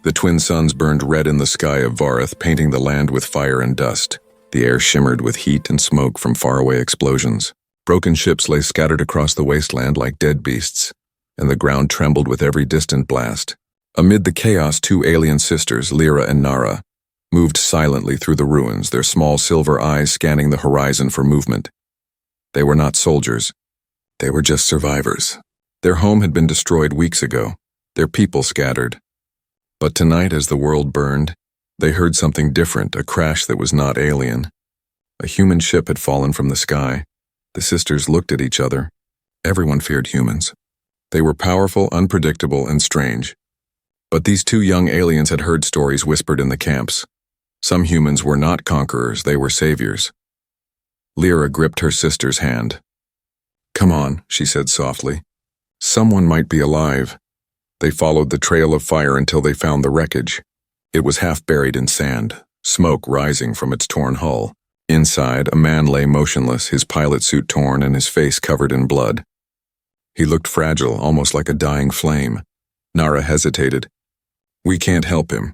The twin suns burned red in the sky of Vareth, painting the land with fire and dust. The air shimmered with heat and smoke from faraway explosions. Broken ships lay scattered across the wasteland like dead beasts, and the ground trembled with every distant blast. Amid the chaos, two alien sisters, Lyra and Nara, moved silently through the ruins, their small silver eyes scanning the horizon for movement. They were not soldiers. They were just survivors. Their home had been destroyed weeks ago, their people scattered. But tonight, as the world burned, they heard something different, a crash that was not alien. A human ship had fallen from the sky. The sisters looked at each other. Everyone feared humans. They were powerful, unpredictable, and strange. But these two young aliens had heard stories whispered in the camps. Some humans were not conquerors, they were saviors. Lyra gripped her sister's hand. "Come on," she said softly. "Someone might be alive." They followed the trail of fire until they found the wreckage. It was half buried in sand, smoke rising from its torn hull. Inside, a man lay motionless, his pilot suit torn and his face covered in blood. He looked fragile, almost like a dying flame. Nara hesitated. "We can't help him.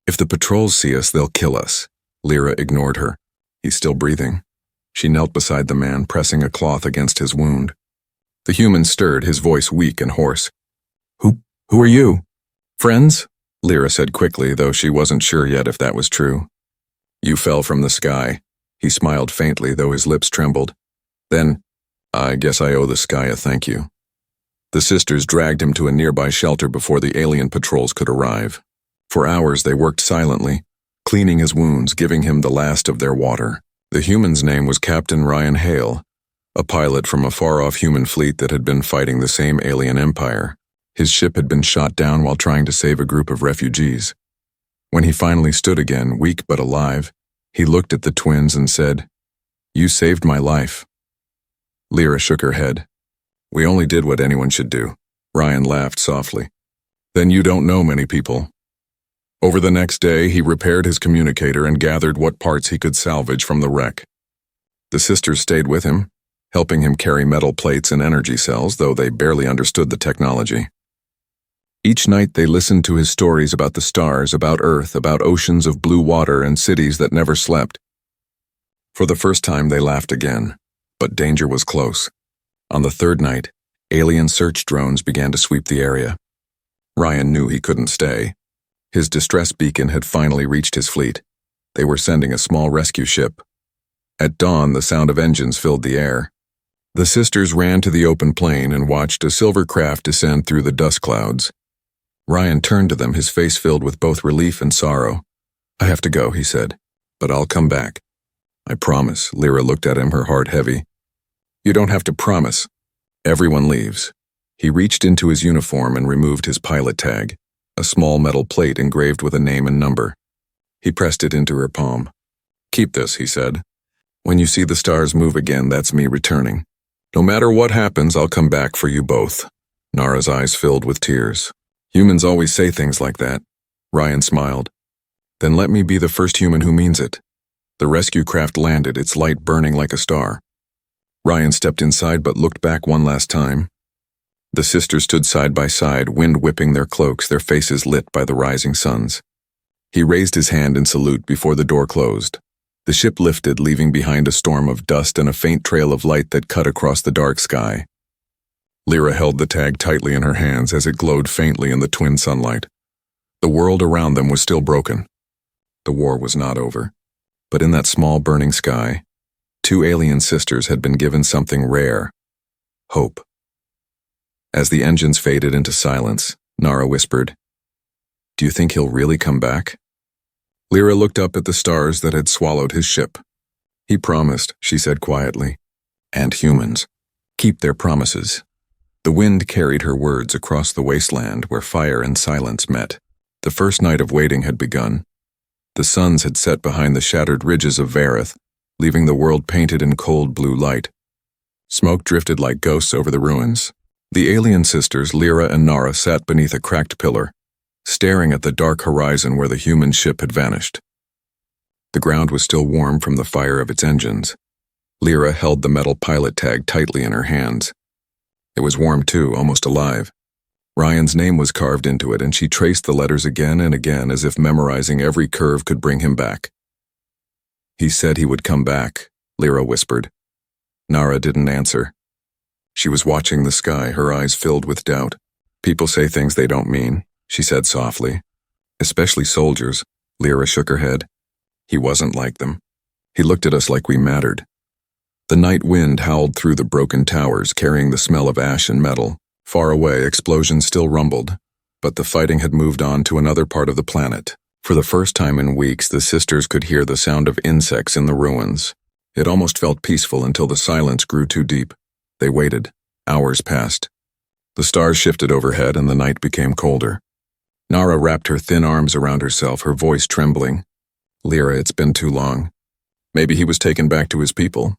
If the patrols see us, they'll kill us." Lyra ignored her. "He's still breathing." She knelt beside the man, pressing a cloth against his wound. The human stirred, his voice weak and hoarse. Who are you?" "Friends?" Lyra said quickly, though she wasn't sure yet if that was true. "You fell from the sky." He smiled faintly, though his lips trembled. "Then, I guess I owe the sky a thank you." The sisters dragged him to a nearby shelter before the alien patrols could arrive. For hours they worked silently, cleaning his wounds, giving him the last of their water. The human's name was Captain Ryan Hale, a pilot from a far-off human fleet that had been fighting the same alien empire. His ship had been shot down while trying to save a group of refugees. When he finally stood again, weak but alive, he looked at the twins and said, "You saved my life." Lyra shook her head. "We only did what anyone should do." Ryan laughed softly. "Then you don't know many people." Over the next day, he repaired his communicator and gathered what parts he could salvage from the wreck. The sisters stayed with him, helping him carry metal plates and energy cells, though they barely understood the technology. Each night they listened to his stories about the stars, about Earth, about oceans of blue water and cities that never slept. For the first time they laughed again, but danger was close. On the third night, alien search drones began to sweep the area. Ryan knew he couldn't stay. His distress beacon had finally reached his fleet. They were sending a small rescue ship. At dawn, the sound of engines filled the air. The sisters ran to the open plain and watched a silver craft descend through the dust clouds. Ryan turned to them, his face filled with both relief and sorrow. "I have to go," he said, "but I'll come back." "I promise." Lyra looked at him, her heart heavy. "You don't have to promise." Everyone leaves. He reached into his uniform and removed his pilot tag, a small metal plate engraved with a name and number. He pressed it into her palm. "Keep this," he said. "When you see the stars move again, that's me returning. No matter what happens, I'll come back for you both." Nara's eyes filled with tears. "Humans always say things like that." Ryan smiled. "Then let me be the first human who means it." The rescue craft landed, its light burning like a star. Ryan stepped inside but looked back one last time. The sisters stood side by side, wind whipping their cloaks, their faces lit by the rising suns. He raised his hand in salute before the door closed. The ship lifted, leaving behind a storm of dust and a faint trail of light that cut across the dark sky. Lyra held the tag tightly in her hands as it glowed faintly in the twin sunlight. The world around them was still broken. The war was not over. But in that small burning sky, two alien sisters had been given something rare: hope. As the engines faded into silence, Nara whispered, "Do you think he'll really come back?" Lyra looked up at the stars that had swallowed his ship. "He promised," she said quietly. "And humans keep their promises." The wind carried her words across the wasteland where fire and silence met. The first night of waiting had begun. The suns had set behind the shattered ridges of Vareth, leaving the world painted in cold blue light. Smoke drifted like ghosts over the ruins. The alien sisters, Lyra and Nara, sat beneath a cracked pillar, staring at the dark horizon where the human ship had vanished. The ground was still warm from the fire of its engines. Lyra held the metal pilot tag tightly in her hands. It was warm too, almost alive. Ryan's name was carved into it, and she traced the letters again and again as if memorizing every curve could bring him back. He said he would come back, Lyra whispered. Nara didn't answer. She was watching the sky, her eyes filled with doubt. People say things they don't mean, she said softly. Especially soldiers, Lyra shook her head. He wasn't like them. He looked at us like we mattered. The night wind howled through the broken towers, carrying the smell of ash and metal. Far away, explosions still rumbled, but the fighting had moved on to another part of the planet. For the first time in weeks, the sisters could hear the sound of insects in the ruins. It almost felt peaceful until the silence grew too deep. They waited. Hours passed. The stars shifted overhead and the night became colder. Nara wrapped her thin arms around herself, her voice trembling. Lyra, it's been too long. Maybe he was taken back to his people.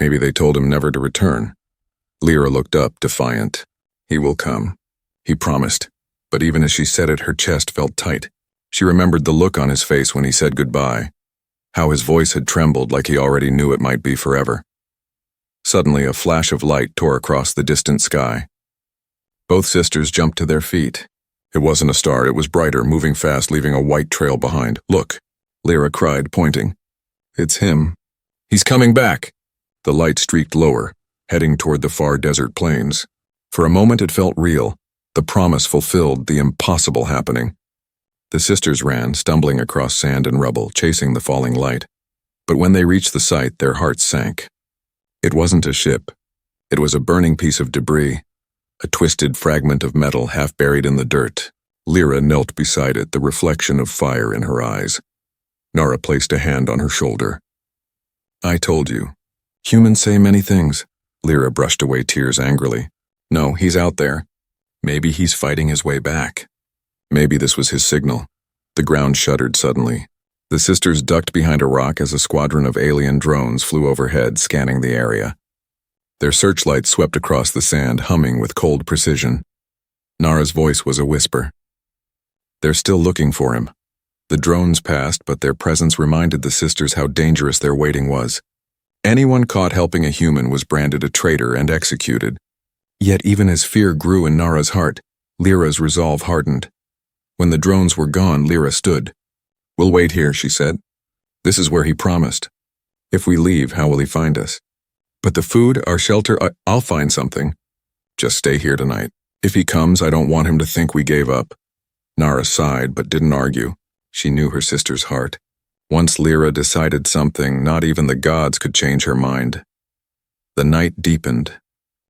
Maybe they told him never to return. Lyra looked up, defiant. He will come, he promised, but even as she said it, her chest felt tight. She remembered the look on his face when he said goodbye, how his voice had trembled like he already knew it might be forever. Suddenly, a flash of light tore across the distant sky. Both sisters jumped to their feet. It wasn't a star, it was brighter, moving fast, leaving a white trail behind. Look, Lyra cried, pointing. It's him. He's coming back. The light streaked lower, heading toward the far desert plains. For a moment it felt real, the promise fulfilled, the impossible happening. The sisters ran, stumbling across sand and rubble, chasing the falling light. But when they reached the site, their hearts sank. It wasn't a ship. It was a burning piece of debris, a twisted fragment of metal half buried in the dirt. Lyra knelt beside it, the reflection of fire in her eyes. Nara placed a hand on her shoulder. I told you. Humans say many things. Lyra brushed away tears angrily. No, he's out there. Maybe he's fighting his way back. Maybe this was his signal. The ground shuddered suddenly. The sisters ducked behind a rock as a squadron of alien drones flew overhead, scanning the area. Their searchlights swept across the sand, humming with cold precision. Nara's voice was a whisper. They're still looking for him. The drones passed, but their presence reminded the sisters how dangerous their waiting was. Anyone caught helping a human was branded a traitor and executed. Yet even as fear grew in Nara's heart, Lyra's resolve hardened. When the drones were gone, Lyra stood. We'll wait here, she said. This is where he promised. If we leave, how will he find us? But the food, our shelter, I'll find something. Just stay here tonight. If he comes, I don't want him to think we gave up. Nara sighed, but didn't argue. She knew her sister's heart. Once Lyra decided something, not even the gods could change her mind. The night deepened.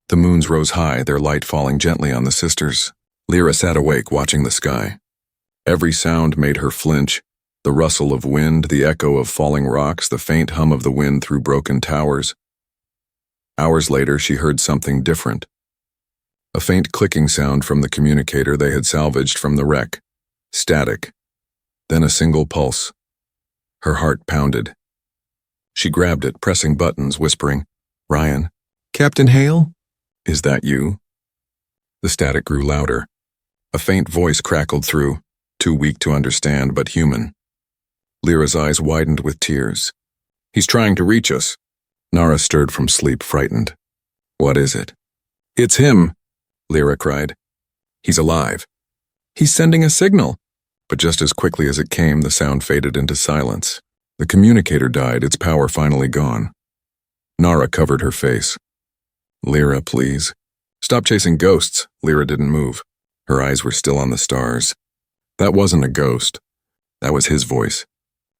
The moons rose high, their light falling gently on the sisters. Lyra sat awake, watching the sky. Every sound made her flinch. The rustle of wind, the echo of falling rocks, the faint hum of the wind through broken towers. Hours later, she heard something different. A faint clicking sound from the communicator they had salvaged from the wreck. Static. Then a single pulse. Her heart pounded. She grabbed it, pressing buttons, whispering, Ryan. Captain Hale? Is that you? The static grew louder. A faint voice crackled through, too weak to understand, but human. Lyra's eyes widened with tears. He's trying to reach us. Nara stirred from sleep, frightened. What is it? It's him, Lyra cried. He's alive. He's sending a signal. But just as quickly as it came, the sound faded into silence. The communicator died, its power finally gone. Nara covered her face. Lyra, please. Stop chasing ghosts. Lyra didn't move. Her eyes were still on the stars. That wasn't a ghost. That was his voice.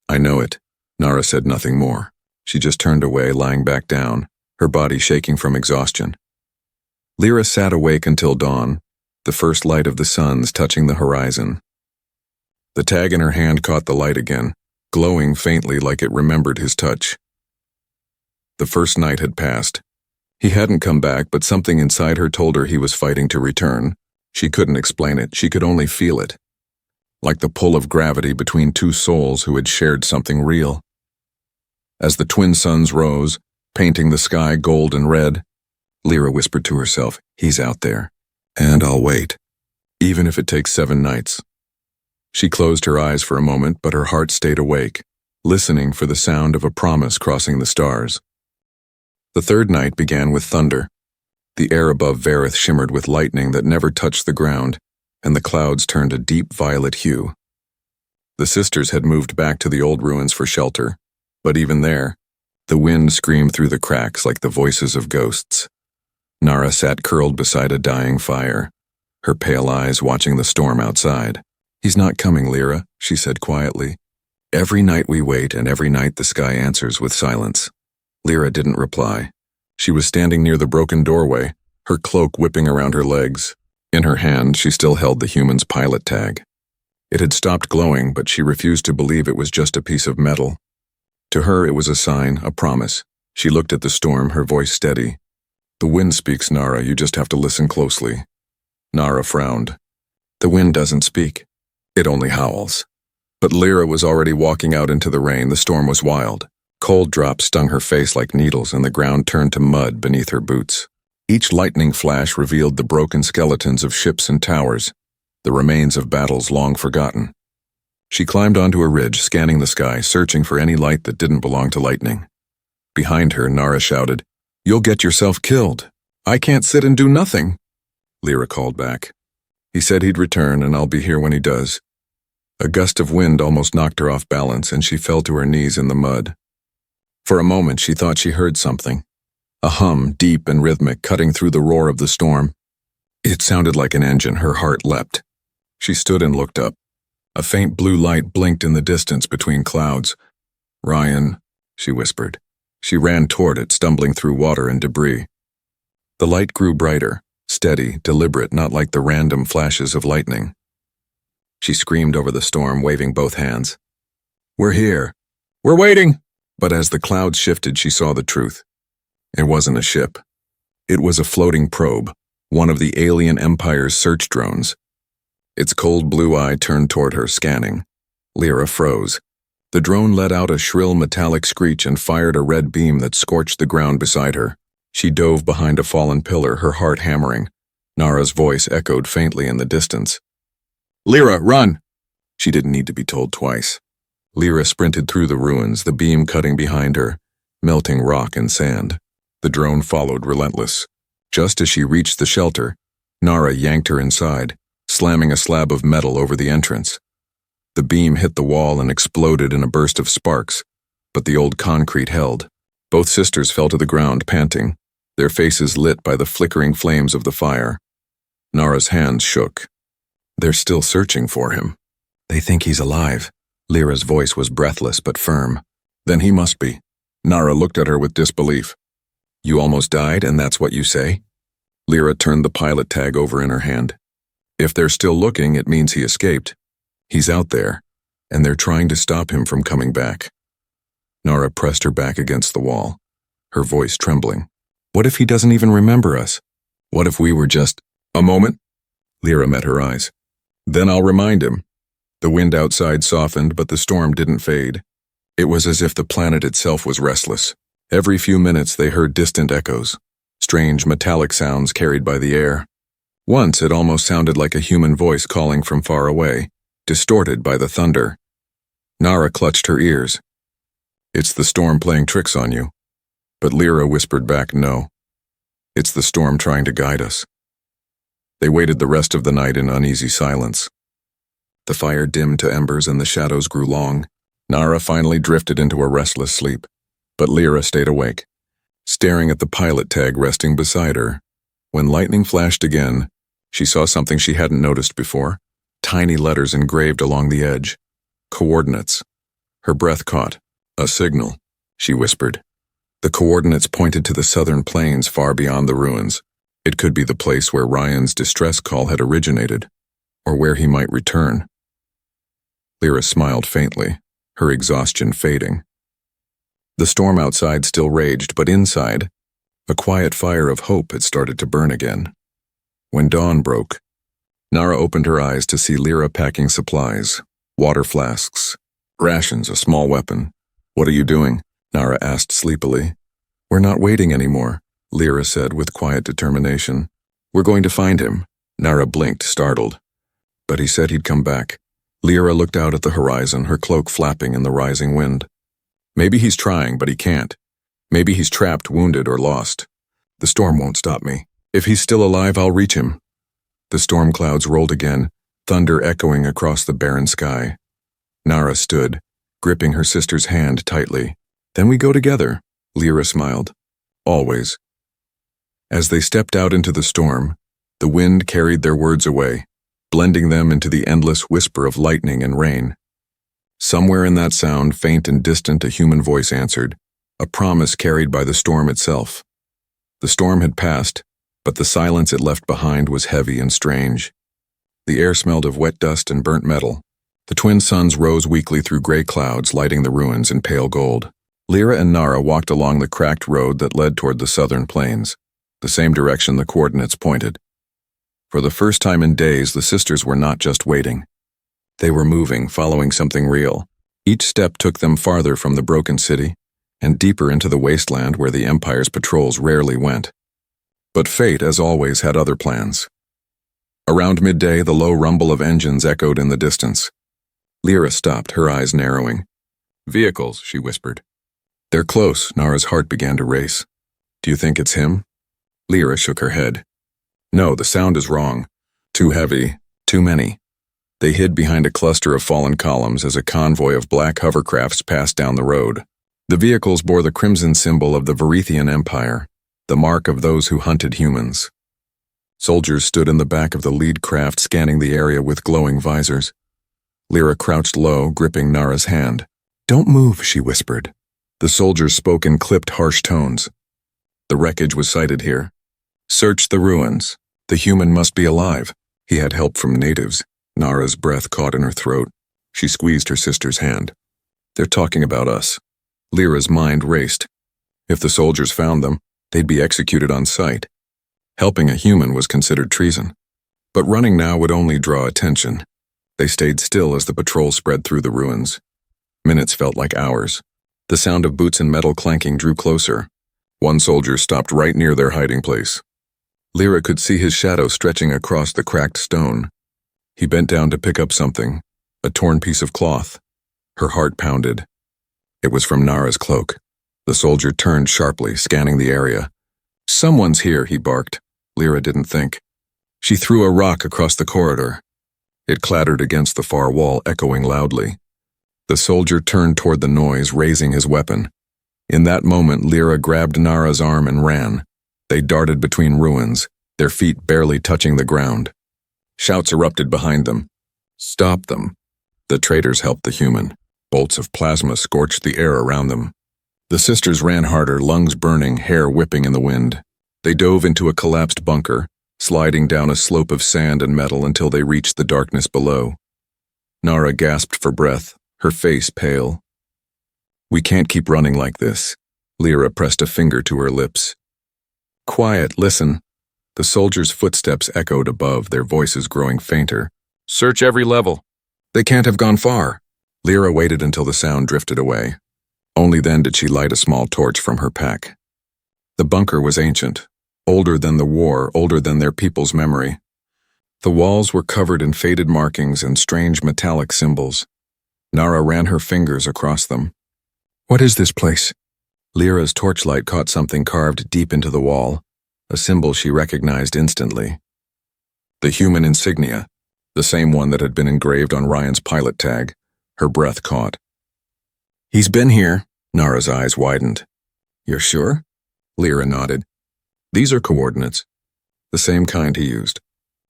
I know it. Nara said nothing more. She just turned away, lying back down, her body shaking from exhaustion. Lyra sat awake until dawn, the first light of the suns touching the horizon. The tag in her hand caught the light again, glowing faintly like it remembered his touch. The first night had passed. He hadn't come back, but something inside her told her he was fighting to return. She couldn't explain it, she could only feel it. Like the pull of gravity between two souls who had shared something real. As the twin suns rose, painting the sky gold and red, Lyra whispered to herself, he's out there, and I'll wait, even if it takes 7 nights. She closed her eyes for a moment, but her heart stayed awake, listening for the sound of a promise crossing the stars. The third night began with thunder. The air above Vareth shimmered with lightning that never touched the ground, and the clouds turned a deep violet hue. The sisters had moved back to the old ruins for shelter, but even there, the wind screamed through the cracks like the voices of ghosts. Nara sat curled beside a dying fire, her pale eyes watching the storm outside. "He's not coming, Lyra," she said quietly. "Every night we wait, and every night the sky answers with silence." Lyra didn't reply. She was standing near the broken doorway, her cloak whipping around her legs. In her hand, she still held the human's pilot tag. It had stopped glowing, but she refused to believe it was just a piece of metal. To her, it was a sign, a promise. She looked at the storm, her voice steady. "The wind speaks, Nara. You just have to listen closely." Nara frowned. "The wind doesn't speak. It only howls." But Lyra was already walking out into the rain. The storm was wild. Cold drops stung her face like needles, and the ground turned to mud beneath her boots. Each lightning flash revealed the broken skeletons of ships and towers, the remains of battles long forgotten. She climbed onto a ridge, scanning the sky, searching for any light that didn't belong to lightning. Behind her, Nara shouted, "You'll get yourself killed. I can't sit and do nothing." Lyra called back. "He said he'd return, and I'll be here when he does." A gust of wind almost knocked her off balance, and she fell to her knees in the mud. For a moment, she thought she heard something. A hum, deep and rhythmic, cutting through the roar of the storm. It sounded like an engine. Her heart leapt. She stood and looked up. A faint blue light blinked in the distance between clouds. "Ryan," she whispered. She ran toward it, stumbling through water and debris. The light grew brighter, steady, deliberate, not like the random flashes of lightning. She screamed over the storm, waving both hands. "We're here. We're waiting!" But as the clouds shifted, she saw the truth. It wasn't a ship. It was a floating probe, one of the alien empire's search drones. Its cold blue eye turned toward her, scanning. Lyra froze. The drone let out a shrill metallic screech and fired a red beam that scorched the ground beside her. She dove behind a fallen pillar, her heart hammering. Nara's voice echoed faintly in the distance. "Lyra, run!" She didn't need to be told twice. Lyra sprinted through the ruins, the beam cutting behind her, melting rock and sand. The drone followed, relentless. Just as she reached the shelter, Nara yanked her inside, slamming a slab of metal over the entrance. The beam hit the wall and exploded in a burst of sparks, but the old concrete held. Both sisters fell to the ground, panting, their faces lit by the flickering flames of the fire. Nara's hands shook. "They're still searching for him. They think he's alive." Lyra's voice was breathless but firm. "Then he must be." Nara looked at her with disbelief. "You almost died, and that's what you say?" Lyra turned the pilot tag over in her hand. "If they're still looking, it means he escaped. He's out there, and they're trying to stop him from coming back." Nara pressed her back against the wall, her voice trembling. "What if he doesn't even remember us? What if we were just—" "A moment." Lyra met her eyes. "Then I'll remind him." The wind outside softened, but the storm didn't fade. It was as if the planet itself was restless. Every few minutes they heard distant echoes, strange metallic sounds carried by the air. Once it almost sounded like a human voice calling from far away, distorted by the thunder. Nara clutched her ears. "It's the storm playing tricks on you." But Lyra whispered back, "No. It's the storm trying to guide us." They waited the rest of the night in uneasy silence. The fire dimmed to embers and the shadows grew long. Nara finally drifted into a restless sleep, but Lyra stayed awake, staring at the pilot tag resting beside her. When lightning flashed again, she saw something she hadn't noticed before. Tiny letters engraved along the edge. Coordinates. Her breath caught. "A signal," she whispered. The coordinates pointed to the southern plains far beyond the ruins. It could be the place where Ryan's distress call had originated, or where he might return. Lyra smiled faintly, her exhaustion fading. The storm outside still raged, but inside, a quiet fire of hope had started to burn again. When dawn broke, Nara opened her eyes to see Lyra packing supplies, water flasks, rations, a small weapon. "What are you doing?" Nara asked sleepily. "We're not waiting anymore," Lyra said with quiet determination. "We're going to find him." Nara blinked, startled. "But he said he'd come back." Lyra looked out at the horizon, her cloak flapping in the rising wind. "Maybe he's trying, but he can't. Maybe he's trapped, wounded, or lost. The storm won't stop me. If he's still alive, I'll reach him." The storm clouds rolled again, thunder echoing across the barren sky. Nara stood, gripping her sister's hand tightly. "Then we go together," Lyra smiled. "Always." As they stepped out into the storm, the wind carried their words away, blending them into the endless whisper of lightning and rain. Somewhere in that sound, faint and distant, a human voice answered, a promise carried by the storm itself. The storm had passed, but the silence it left behind was heavy and strange. The air smelled of wet dust and burnt metal. The twin suns rose weakly through gray clouds, lighting the ruins in pale gold. Lyra and Nara walked along the cracked road that led toward the southern plains, the same direction the coordinates pointed. For the first time in days, the sisters were not just waiting. They were moving, following something real. Each step took them farther from the broken city and deeper into the wasteland where the Empire's patrols rarely went. But fate, as always, had other plans. Around midday, the low rumble of engines echoed in the distance. Lyra stopped, her eyes narrowing. "Vehicles," she whispered. "They're close." Nara's heart began to race. "Do you think it's him?" Lyra shook her head. "No, the sound is wrong. Too heavy, too many." They hid behind a cluster of fallen columns as a convoy of black hovercrafts passed down the road. The vehicles bore the crimson symbol of the Varethian Empire, the mark of those who hunted humans. Soldiers stood in the back of the lead craft, scanning the area with glowing visors. Lyra crouched low, gripping Nara's hand. "Don't move," she whispered. The soldiers spoke in clipped, harsh tones. The wreckage was sighted here. "Search the ruins. The human must be alive." He had help from natives. Nara's breath caught in her throat. She squeezed her sister's hand. "They're talking about us." Lyra's mind raced. If the soldiers found them, they'd be executed on sight. Helping a human was considered treason. But running now would only draw attention. They stayed still as the patrol spread through the ruins. Minutes felt like hours. The sound of boots and metal clanking drew closer. One soldier stopped right near their hiding place. Lyra could see his shadow stretching across the cracked stone. He bent down to pick up something, a torn piece of cloth. Her heart pounded. It was from Nara's cloak. The soldier turned sharply, scanning the area. "Someone's here," he barked. Lyra didn't think. She threw a rock across the corridor. It clattered against the far wall, echoing loudly. The soldier turned toward the noise, raising his weapon. In that moment, Lyra grabbed Nara's arm and ran. They darted between ruins, their feet barely touching the ground. Shouts erupted behind them. "Stop them!" The traitors helped the human. Bolts of plasma scorched the air around them. The sisters ran harder, lungs burning, hair whipping in the wind. They dove into a collapsed bunker, sliding down a slope of sand and metal until they reached the darkness below. Nara gasped for breath, her face pale. "We can't keep running like this." Lyra pressed a finger to her lips. "Quiet, listen." The soldiers' footsteps echoed above, their voices growing fainter. "Search every level." "They can't have gone far." Lyra waited until the sound drifted away. Only then did she light a small torch from her pack. The bunker was ancient, older than the war, older than their people's memory. The walls were covered in faded markings and strange metallic symbols. Nara ran her fingers across them. "What is this place?" Lyra's torchlight caught something carved deep into the wall, a symbol she recognized instantly. The human insignia, the same one that had been engraved on Ryan's pilot tag. Her breath caught. "He's been here." Nara's eyes widened. "You're sure?" Lyra nodded. "These are coordinates. The same kind he used.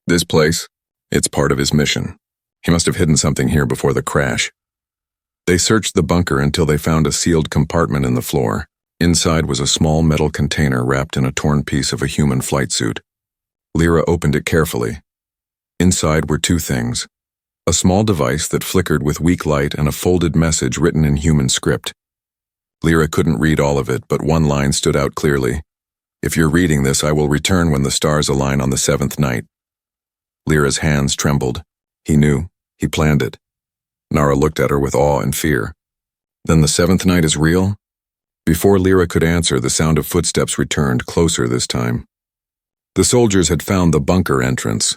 This place, it's part of his mission. He must have hidden something here before the crash." They searched the bunker until they found a sealed compartment in the floor. Inside was a small metal container wrapped in a torn piece of a human flight suit. Lyra opened it carefully. Inside were two things: a small device that flickered with weak light and a folded message written in human script. Lyra couldn't read all of it, but one line stood out clearly. "If you're reading this, I will return when the stars align on the 7th night." Lyra's hands trembled. He knew. He planned it. Nara looked at her with awe and fear. "Then the 7th night is real?" Before Lyra could answer, the sound of footsteps returned, closer this time. The soldiers had found the bunker entrance.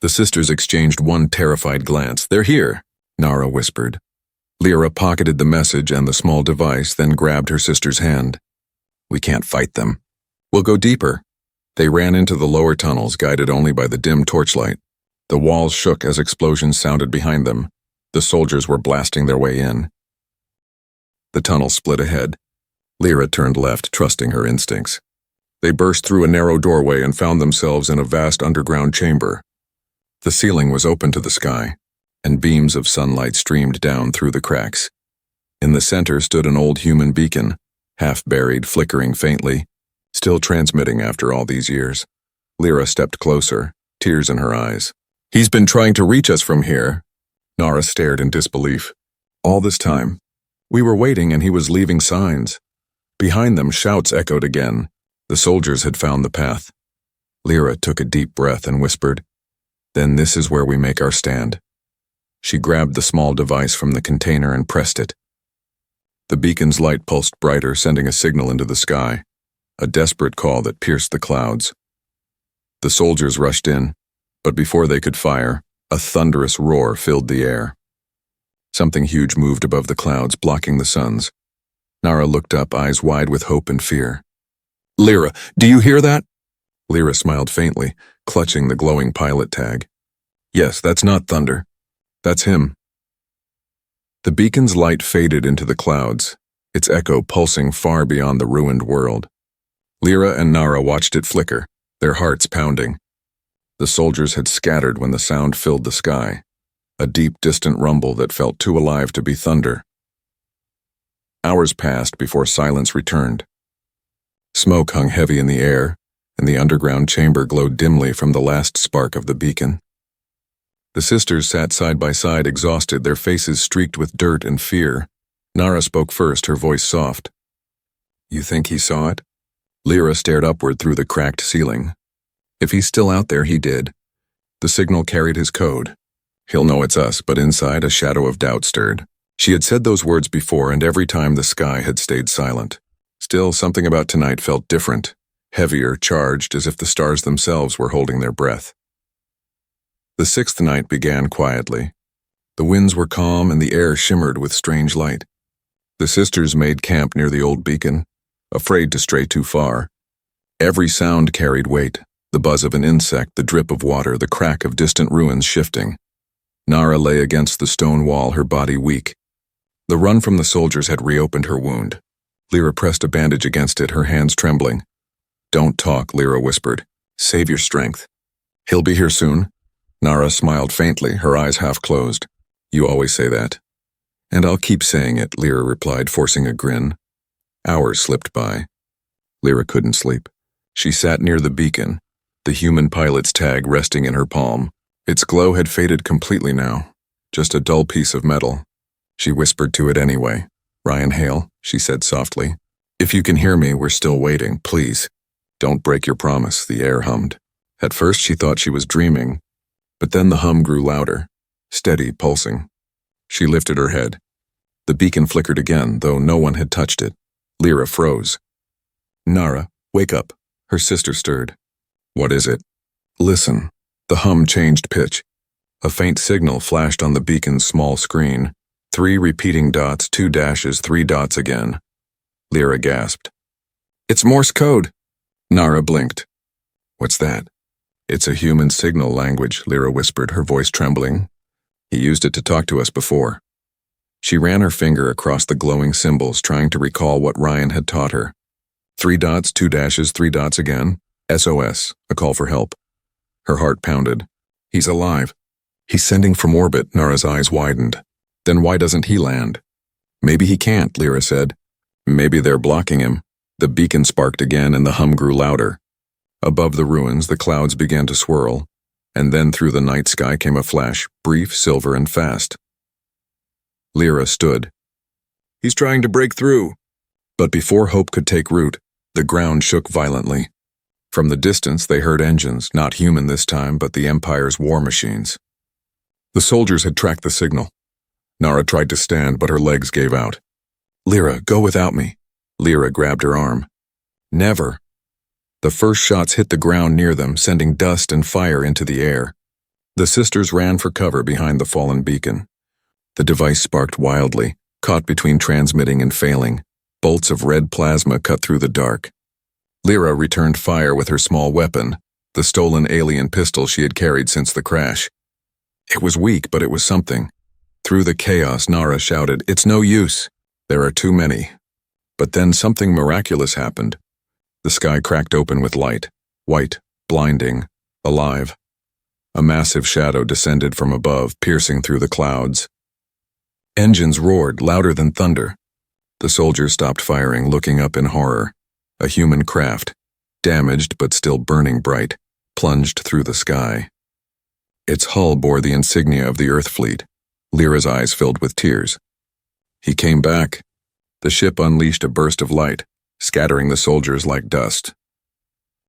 The sisters exchanged one terrified glance. "They're here," Nara whispered. Lyra pocketed the message and the small device, then grabbed her sister's hand. "We can't fight them. We'll go deeper." They ran into the lower tunnels, guided only by the dim torchlight. The walls shook as explosions sounded behind them. The soldiers were blasting their way in. The tunnel split ahead. Lyra turned left, trusting her instincts. They burst through a narrow doorway and found themselves in a vast underground chamber. The ceiling was open to the sky, and beams of sunlight streamed down through the cracks. In the center stood an old human beacon, half-buried, flickering faintly, still transmitting after all these years. Lyra stepped closer, tears in her eyes. "He's been trying to reach us from here." Nara stared in disbelief. "All this time. We were waiting and he was leaving signs." Behind them, shouts echoed again. The soldiers had found the path. Lyra took a deep breath and whispered, "Then this is where we make our stand." She grabbed the small device from the container and pressed it. The beacon's light pulsed brighter, sending a signal into the sky, a desperate call that pierced the clouds. The soldiers rushed in, but before they could fire, a thunderous roar filled the air. Something huge moved above the clouds, blocking the suns. Nara looked up, eyes wide with hope and fear. "Lyra, do you hear that?" Lyra smiled faintly, clutching the glowing pilot tag. "Yes, that's not thunder. That's him." The beacon's light faded into the clouds, its echo pulsing far beyond the ruined world. Lyra and Nara watched it flicker, their hearts pounding. The soldiers had scattered when the sound filled the sky, a deep, distant rumble that felt too alive to be thunder. Hours passed before silence returned. Smoke hung heavy in the air, and the underground chamber glowed dimly from the last spark of the beacon. The sisters sat side by side, exhausted, their faces streaked with dirt and fear. Nara spoke first, her voice soft. "You think he saw it?" Lyra stared upward through the cracked ceiling. "If he's still out there, he did. The signal carried his code. He'll know it's us," but inside a shadow of doubt stirred. She had said those words before, and every time the sky had stayed silent. Still, something about tonight felt different, heavier, charged, as if the stars themselves were holding their breath. The sixth night began quietly. The winds were calm and the air shimmered with strange light. The sisters made camp near the old beacon, afraid to stray too far. Every sound carried weight, the buzz of an insect, the drip of water, the crack of distant ruins shifting. Nara lay against the stone wall, her body weak. The run from the soldiers had reopened her wound. Lyra pressed a bandage against it, her hands trembling. "Don't talk," Lyra whispered. "Save your strength. He'll be here soon." Nara smiled faintly, her eyes half closed. "You always say that." "And I'll keep saying it," Lyra replied, forcing a grin. Hours slipped by. Lyra couldn't sleep. She sat near the beacon, the human pilot's tag resting in her palm. Its glow had faded completely now, just a dull piece of metal. She whispered to it anyway. "Ryan Hale," she said softly. "If you can hear me, we're still waiting, please. Don't break your promise," the air hummed. At first she thought she was dreaming, but then the hum grew louder, steady, pulsing. She lifted her head. The beacon flickered again, though no one had touched it. Lyra froze. "Nara, wake up." Her sister stirred. "What is it?" "Listen." The hum changed pitch. A faint signal flashed on the beacon's small screen. 3 repeating dots, 2 dashes, 3 dots again. Lyra gasped. "It's Morse code." Nara blinked. "What's that?" "It's a human signal language," Lyra whispered, her voice trembling. "He used it to talk to us before." She ran her finger across the glowing symbols, trying to recall what Ryan had taught her. 3 dots, 2 dashes, 3 dots again. SOS, a call for help. Her heart pounded. "He's alive. He's sending from orbit." Nara's eyes widened. "Then why doesn't he land?" "Maybe he can't," Lyra said. "Maybe they're blocking him." The beacon sparked again and the hum grew louder. Above the ruins, the clouds began to swirl, and then through the night sky came a flash, brief, silver, and fast. Lyra stood. "He's trying to break through." But before hope could take root, the ground shook violently. From the distance, they heard engines, not human this time, but the Empire's war machines. The soldiers had tracked the signal. Nara tried to stand, but her legs gave out. "Lyra, go without me." Lyra grabbed her arm. "Never." The first shots hit the ground near them, sending dust and fire into the air. The sisters ran for cover behind the fallen beacon. The device sparked wildly, caught between transmitting and failing. Bolts of red plasma cut through the dark. Lyra returned fire with her small weapon, the stolen alien pistol she had carried since the crash. It was weak, but it was something. Through the chaos, Nara shouted, "It's no use. There are too many." But then something miraculous happened. The sky cracked open with light, white, blinding, alive. A massive shadow descended from above, piercing through the clouds. Engines roared, louder than thunder. The soldiers stopped firing, looking up in horror. A human craft, damaged but still burning bright, plunged through the sky. Its hull bore the insignia of the Earth fleet. Lyra's eyes filled with tears. He came back. The ship unleashed a burst of light, scattering the soldiers like dust.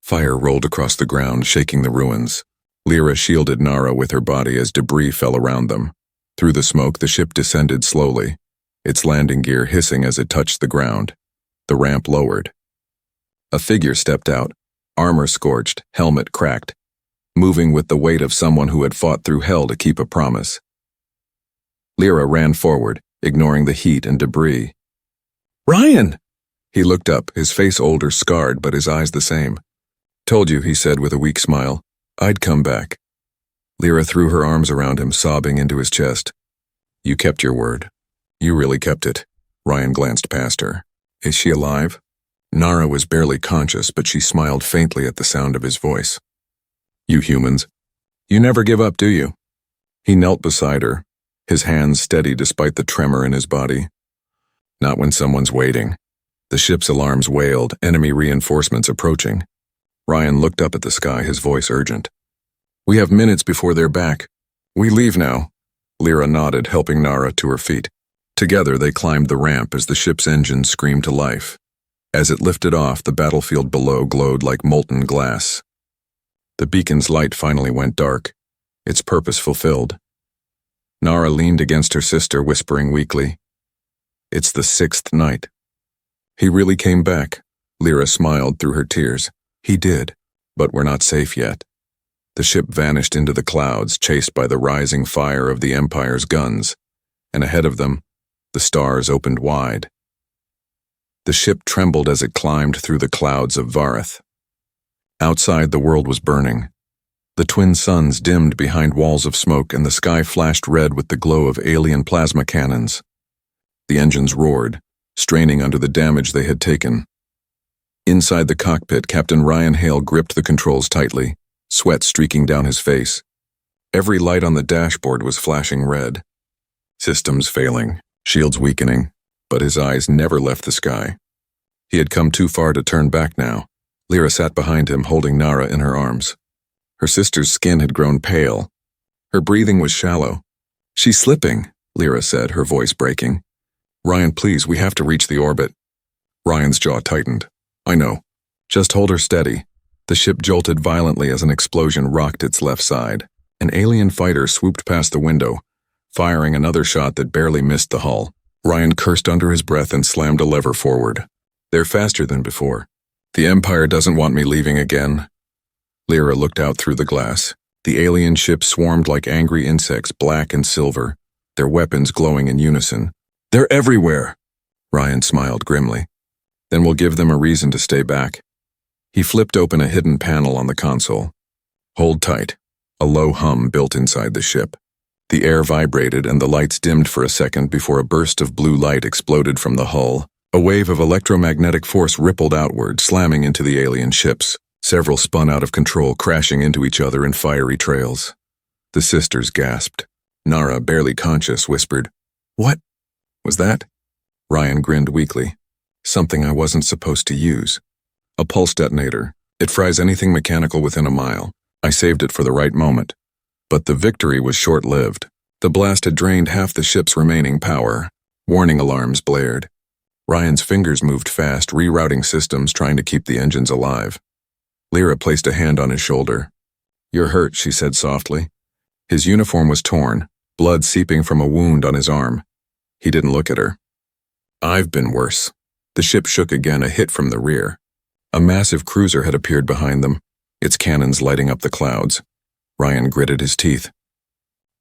Fire rolled across the ground, shaking the ruins. Lyra shielded Nara with her body as debris fell around them. Through the smoke, the ship descended slowly, its landing gear hissing as it touched the ground. The ramp lowered. A figure stepped out, armor scorched, helmet cracked, moving with the weight of someone who had fought through hell to keep a promise. Lyra ran forward, ignoring the heat and debris. "Ryan!" He looked up, his face older, scarred, but his eyes the same. "Told you," he said with a weak smile. "I'd come back." Lyra threw her arms around him, sobbing into his chest. "You kept your word. You really kept it." Ryan glanced past her. "Is she alive?" Nara was barely conscious, but she smiled faintly at the sound of his voice. "You humans. You never give up, do you?" He knelt beside her, his hands steady despite the tremor in his body. "Not when someone's waiting." The ship's alarms wailed, enemy reinforcements approaching. Ryan looked up at the sky, his voice urgent. "We have minutes before they're back. We leave now." Lyra nodded, helping Nara to her feet. Together they climbed the ramp as the ship's engine screamed to life. As it lifted off, the battlefield below glowed like molten glass. The beacon's light finally went dark, its purpose fulfilled. Nara leaned against her sister, whispering weakly, "It's the 6th night." "He really came back." Lyra smiled through her tears. "He did, but we're not safe yet." The ship vanished into the clouds, chased by the rising fire of the Empire's guns, and ahead of them, the stars opened wide. The ship trembled as it climbed through the clouds of Vareth. Outside, the world was burning. The twin suns dimmed behind walls of smoke, and the sky flashed red with the glow of alien plasma cannons. The engines roared, straining under the damage they had taken. Inside the cockpit, Captain Ryan Hale gripped the controls tightly, sweat streaking down his face. Every light on the dashboard was flashing red. Systems failing, shields weakening, but his eyes never left the sky. He had come too far to turn back now. Lyra sat behind him, holding Nara in her arms. Her sister's skin had grown pale. Her breathing was shallow. "She's slipping," Lyra said, her voice breaking. "Ryan, please, we have to reach the orbit." Ryan's jaw tightened. "I know. Just hold her steady." The ship jolted violently as an explosion rocked its left side. An alien fighter swooped past the window, firing another shot that barely missed the hull. Ryan cursed under his breath and slammed a lever forward. "They're faster than before. The Empire doesn't want me leaving again." Lyra looked out through the glass. The alien ship swarmed like angry insects, black and silver, their weapons glowing in unison. "They're everywhere." Ryan smiled grimly. "Then we'll give them a reason to stay back." He flipped open a hidden panel on the console. "Hold tight." A low hum built inside the ship. The air vibrated and the lights dimmed for a second before a burst of blue light exploded from the hull. A wave of electromagnetic force rippled outward, slamming into the alien ships. Several spun out of control, crashing into each other in fiery trails. The sisters gasped. Nara, barely conscious, whispered, "What was that?" Ryan grinned weakly. "Something I wasn't supposed to use. A pulse detonator. It fries anything mechanical within a mile. I saved it for the right moment." But the victory was short-lived. The blast had drained half the ship's remaining power. Warning alarms blared. Ryan's fingers moved fast, rerouting systems, trying to keep the engines alive. Lyra placed a hand on his shoulder. "You're hurt," she said softly. His uniform was torn, blood seeping from a wound on his arm. He didn't look at her. "I've been worse." The ship shook again, a hit from the rear. A massive cruiser had appeared behind them, its cannons lighting up the clouds. Ryan gritted his teeth.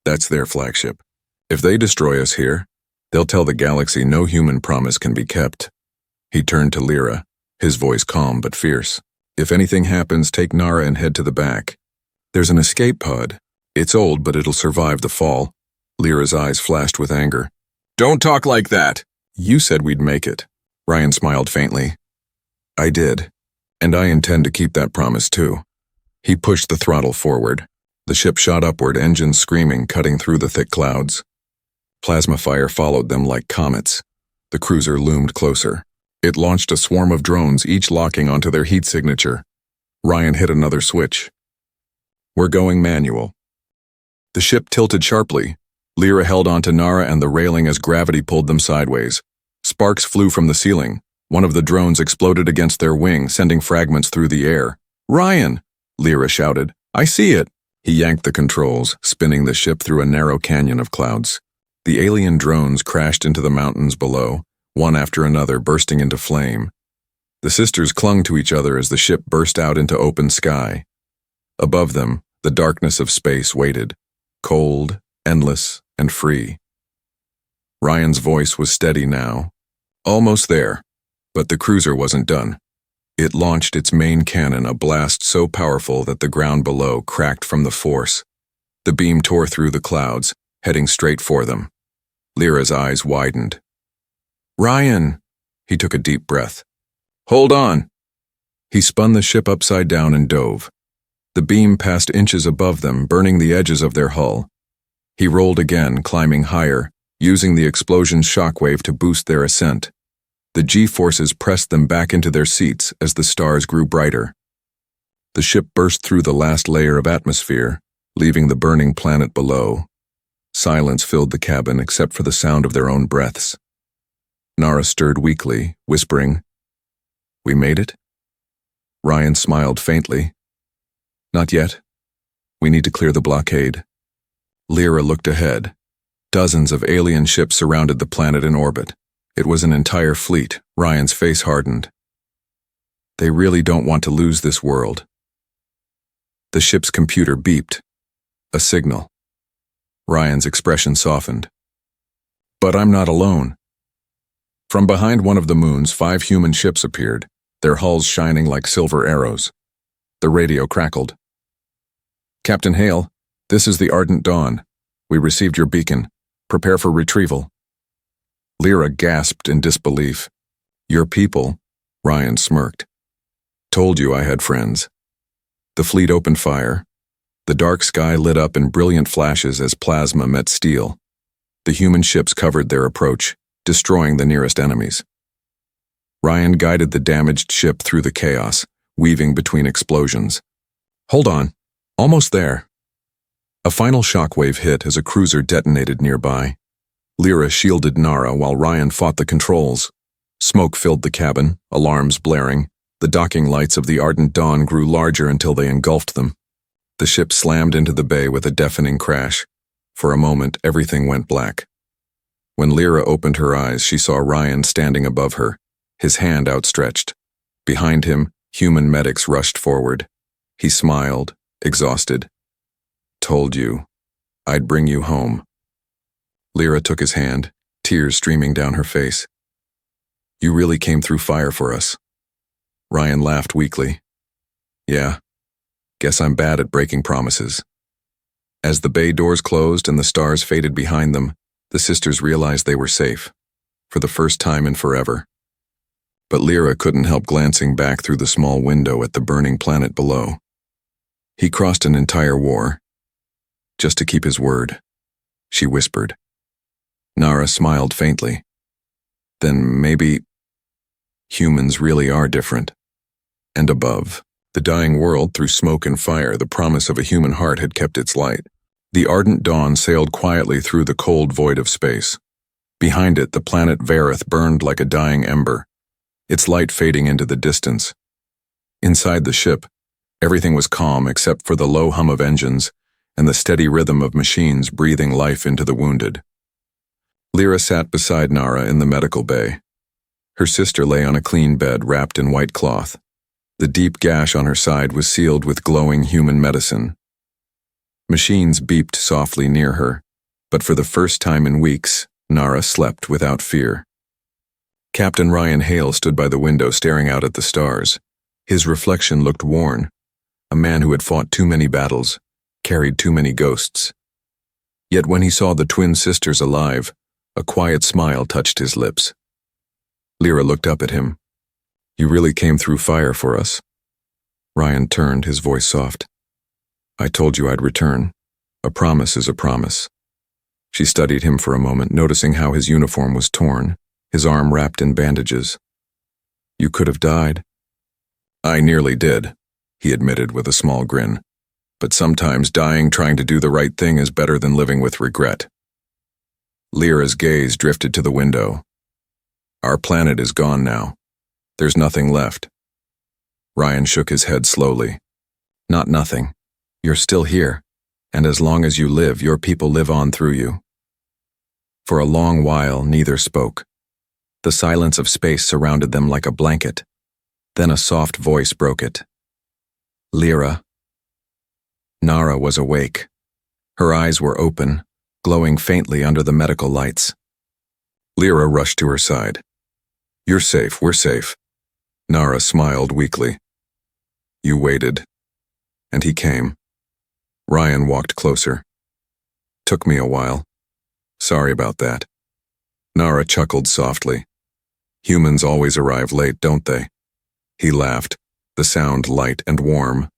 "That's their flagship. If they destroy us here, they'll tell the galaxy no human promise can be kept." He turned to Lyra, his voice calm but fierce. If anything happens, take Nara and head to the back. There's an escape pod. It's old, but it'll survive the fall. Lyra's eyes flashed with anger. Don't talk like that! You said we'd make it. Ryan smiled faintly. I did. And I intend to keep that promise too. He pushed the throttle forward. The ship shot upward, engines screaming, cutting through the thick clouds. Plasma fire followed them like comets. The cruiser loomed closer. It launched a swarm of drones, each locking onto their heat signature. Ryan hit another switch. We're going manual. The ship tilted sharply. Lyra held onto Nara and the railing as gravity pulled them sideways. Sparks flew from the ceiling. One of the drones exploded against their wing, sending fragments through the air. Ryan! Lyra shouted. I see it! He yanked the controls, spinning the ship through a narrow canyon of clouds. The alien drones crashed into the mountains below, one after another bursting into flame. The sisters clung to each other as the ship burst out into open sky. Above them, the darkness of space waited, cold, endless, and free. Ryan's voice was steady now. Almost there, but the cruiser wasn't done. It launched its main cannon, a blast so powerful that the ground below cracked from the force. The beam tore through the clouds, heading straight for them. Lyra's eyes widened. Ryan! He took a deep breath. Hold on! He spun the ship upside down and dove. The beam passed inches above them, burning the edges of their hull. He rolled again, climbing higher, using the explosion's shockwave to boost their ascent. The G-forces pressed them back into their seats as the stars grew brighter. The ship burst through the last layer of atmosphere, leaving the burning planet below. Silence filled the cabin except for the sound of their own breaths. Nara stirred weakly, whispering, We made it? Ryan smiled faintly. Not yet. We need to clear the blockade. Lyra looked ahead. Dozens of alien ships surrounded the planet in orbit. It was an entire fleet. Ryan's face hardened. They really don't want to lose this world. The ship's computer beeped. A signal. Ryan's expression softened. But I'm not alone. From behind one of the moons, 5 human ships appeared, their hulls shining like silver arrows. The radio crackled. Captain Hale, this is the Ardent Dawn. We received your beacon. Prepare for retrieval. Lyra gasped in disbelief. Your people, Ryan smirked. Told you I had friends. The fleet opened fire. The dark sky lit up in brilliant flashes as plasma met steel. The human ships covered their approach, destroying the nearest enemies. Ryan guided the damaged ship through the chaos, weaving between explosions. Hold on. Almost there. A final shockwave hit as a cruiser detonated nearby. Lyra shielded Nara while Ryan fought the controls. Smoke filled the cabin, alarms blaring. The docking lights of the Ardent Dawn grew larger until they engulfed them. The ship slammed into the bay with a deafening crash. For a moment, everything went black. When Lyra opened her eyes, she saw Ryan standing above her, his hand outstretched. Behind him, human medics rushed forward. He smiled, exhausted. Told you. I'd bring you home. Lyra took his hand, tears streaming down her face. You really came through fire for us. Ryan laughed weakly. Yeah, guess I'm bad at breaking promises. As the bay doors closed and the stars faded behind them, the sisters realized they were safe, for the first time in forever. But Lyra couldn't help glancing back through the small window at the burning planet below. He crossed an entire war, just to keep his word, she whispered. Nara smiled faintly. Then maybe humans really are different. And above, the dying world through smoke and fire, the promise of a human heart had kept its light. The Ardent Dawn sailed quietly through the cold void of space. Behind it, the planet Vareth burned like a dying ember, its light fading into the distance. Inside the ship, everything was calm except for the low hum of engines and the steady rhythm of machines breathing life into the wounded. Lyra sat beside Nara in the medical bay. Her sister lay on a clean bed wrapped in white cloth. The deep gash on her side was sealed with glowing human medicine. Machines beeped softly near her, but for the first time in weeks, Nara slept without fear. Captain Ryan Hale stood by the window staring out at the stars. His reflection looked worn, a man who had fought too many battles, carried too many ghosts. Yet when he saw the twin sisters alive, a quiet smile touched his lips. Lyra looked up at him. "You really came through fire for us." Ryan turned, his voice soft. "I told you I'd return. A promise is a promise." She studied him for a moment, noticing how his uniform was torn, his arm wrapped in bandages. "You could have died." "I nearly did," he admitted with a small grin. "But sometimes dying trying to do the right thing is better than living with regret." Lyra's gaze drifted to the window. "Our planet is gone now. There's nothing left." Ryan shook his head slowly. "Not nothing. You're still here, and as long as you live, your people live on through you." For a long while, neither spoke. The silence of space surrounded them like a blanket. Then a soft voice broke it. "Lyra." Nara was awake. Her eyes were open, glowing faintly under the medical lights. Lyra rushed to her side. "You're safe, we're safe." Nara smiled weakly. "You waited." And he came. Ryan walked closer. "Took me a while. Sorry about that." Nara chuckled softly. "Humans always arrive late, don't they?" He laughed, the sound light and warm.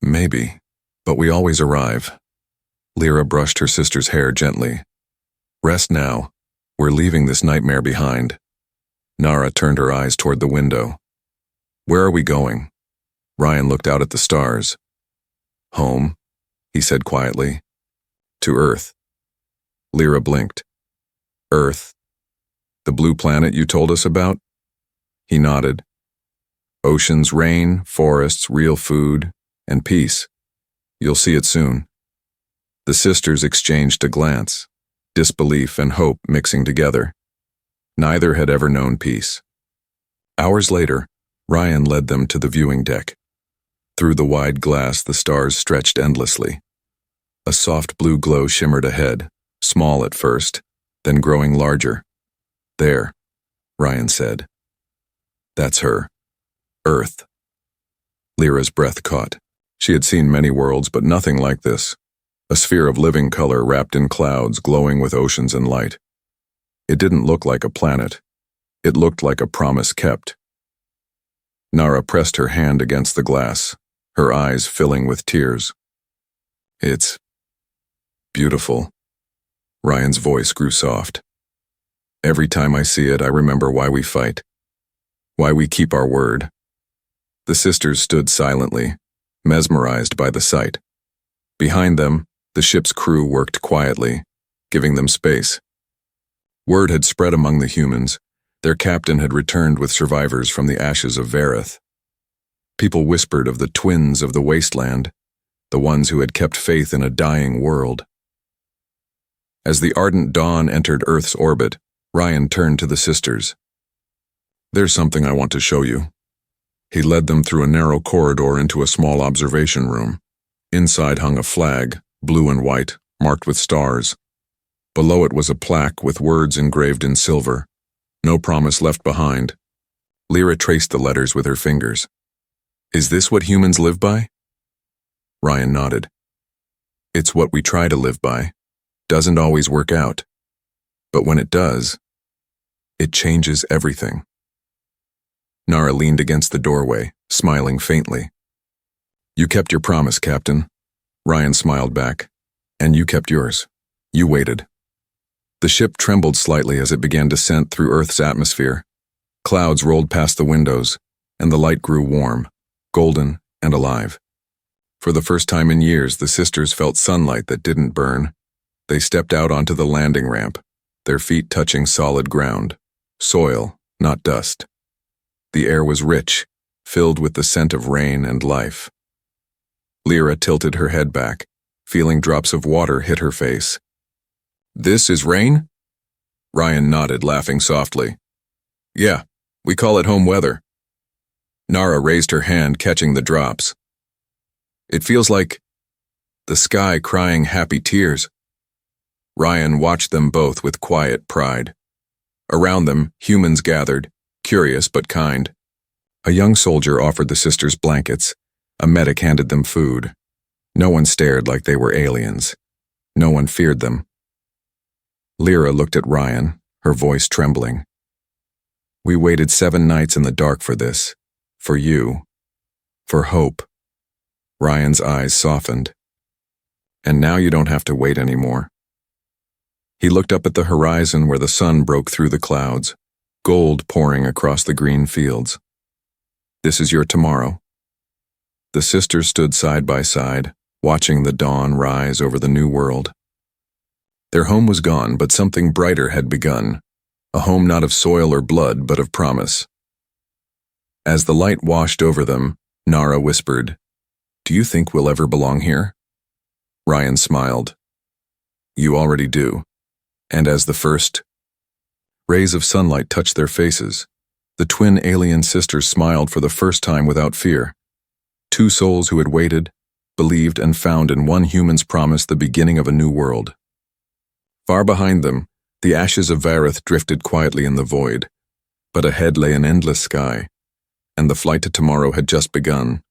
"Maybe, but we always arrive." Lyra brushed her sister's hair gently. "Rest now. We're leaving this nightmare behind." Nara turned her eyes toward the window. "Where are we going?" Ryan looked out at the stars. "Home," he said quietly. "To Earth." Lyra blinked. "Earth? The blue planet you told us about?" He nodded. "Oceans, rain, forests, real food, and peace. You'll see it soon." The sisters exchanged a glance, disbelief and hope mixing together. Neither had ever known peace. Hours later, Ryan led them to the viewing deck. Through the wide glass, the stars stretched endlessly. A soft blue glow shimmered ahead, small at first, then growing larger. "There," Ryan said. "That's her. Earth." Lyra's breath caught. She had seen many worlds, but nothing like this. A sphere of living color wrapped in clouds, glowing with oceans and light. It didn't look like a planet. It looked like a promise kept. Nara pressed her hand against the glass, her eyes filling with tears. "It's beautiful." Ryan's voice grew soft. "Every time I see it, I remember why we fight. Why we keep our word." The sisters stood silently, mesmerized by the sight. Behind them, the ship's crew worked quietly, giving them space. Word had spread among the humans. Their captain had returned with survivors from the ashes of Vareth. People whispered of the twins of the wasteland, the ones who had kept faith in a dying world. As the ardent dawn entered Earth's orbit, Ryan turned to the sisters. "There's something I want to show you." He led them through a narrow corridor into a small observation room. Inside hung a flag, blue and white, marked with stars. Below it was a plaque with words engraved in silver. "No promise left behind." Lyra traced the letters with her fingers. "Is this what humans live by?" Ryan nodded. "It's what we try to live by. Doesn't always work out. But when it does, it changes everything." Nara leaned against the doorway, smiling faintly. "You kept your promise, Captain." Ryan smiled back. "And you kept yours. You waited." The ship trembled slightly as it began descent through Earth's atmosphere. Clouds rolled past the windows, and the light grew warm, golden, and alive. For the first time in years, the sisters felt sunlight that didn't burn. They stepped out onto the landing ramp, their feet touching solid ground, soil, not dust. The air was rich, filled with the scent of rain and life. Lyra tilted her head back, feeling drops of water hit her face. "This is rain?" Ryan nodded, laughing softly. "Yeah, we call it home weather." Nara raised her hand, catching the drops. "It feels like the sky crying happy tears." Ryan watched them both with quiet pride. Around them, humans gathered, curious but kind. A young soldier offered the sisters blankets. A medic handed them food. No one stared like they were aliens. No one feared them. Lyra looked at Ryan, her voice trembling. We waited 7 nights in the dark for this. For you. For hope. Ryan's eyes softened. And now you don't have to wait anymore. He looked up at the horizon where the sun broke through the clouds, gold pouring across the green fields. This is your tomorrow. The sisters stood side by side, watching the dawn rise over the new world. Their home was gone, but something brighter had begun, a home not of soil or blood, but of promise. As the light washed over them, Nara whispered, "Do you think we'll ever belong here?" Ryan smiled. "You already do." And as the first rays of sunlight touched their faces, the twin alien sisters smiled for the first time without fear. 2 souls who had waited, believed, and found in one human's promise the beginning of a new world. Far behind them, the ashes of Vareth drifted quietly in the void, but ahead lay an endless sky, and the flight to tomorrow had just begun.